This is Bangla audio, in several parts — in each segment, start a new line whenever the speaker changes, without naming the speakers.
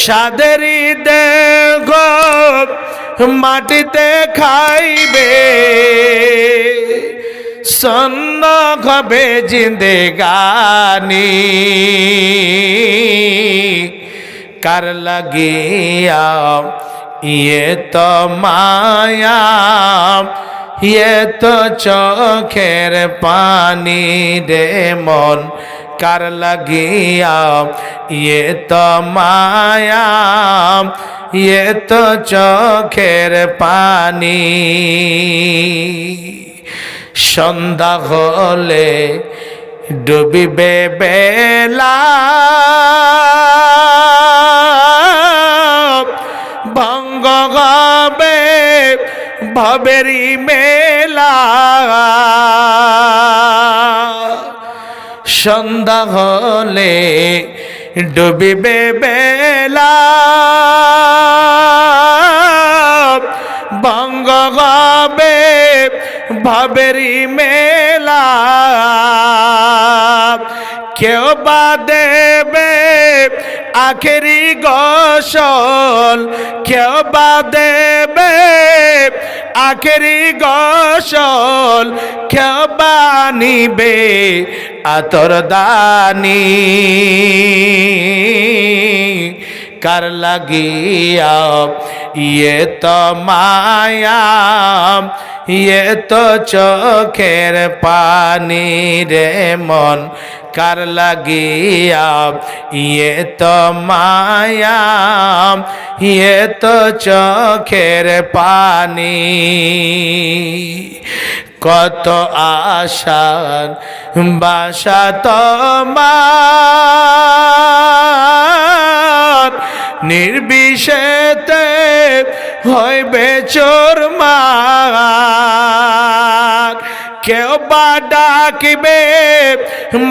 সাদেরি দেহ মাটিতে খাইবে সন্ন হবে জিন্দেগানি কার লাগিয়া ইয়ে তো মায়া ইয়ে তো চোখের পানি রে মন কার লাগিয়া ইয়ে তো মায়া ইয়ে তো চোখের পানি সন্ধ্যা হলে ডুবিবে বেলা ভঙ্গ হবে ভবেরি মেলা সন্ধ্যা হলে ডুবিবে বেলা ভঙ্গ হবে ভবেরি মেলা কেউ বা দেবে আখেরি গোসল কেউ বা দেবে আখেরি গোসল কেউ বা নিবে আতর দানি কার লাগিয়া ইয়ে তো মায়া ইয়ে তো চোখের পানি রে মন কার লাগিয়া ইয়ে তো মায়া ইয়ে তো চোখের পানি কত আশার বাসা তোমার নির্বিশেতে হইবে চোরমার কেউ বা ডাকিবে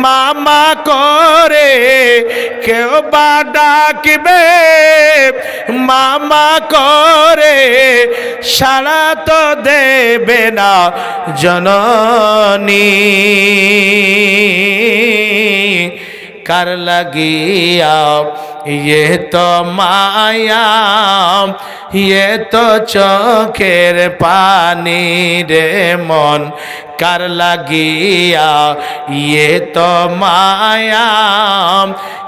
মামা করে কেউ বা ডাকিবে মামা করে সাড়া তো দেবে না জননী কার লাগিয়া ইয়ে তো মায়া ইয়ে তো চোখের পানি রে মন কার লাগিয়া ইয়ে তো মায়া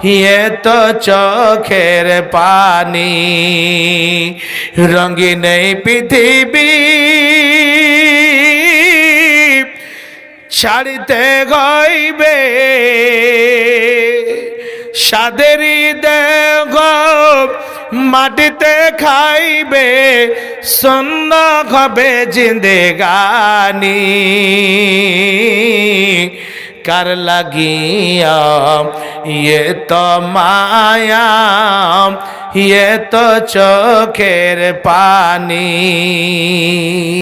ইয়ে তো চোখের পানি রঙিন এই পৃথিবী ছাড়িতে গইবে সাদেরি দেহ মাটিতে খাইবে সন্ন হবে জিন্দেগানি কার লাগিয়া ইয়ে তো মায়া ইয়ে তো চোখের পানি।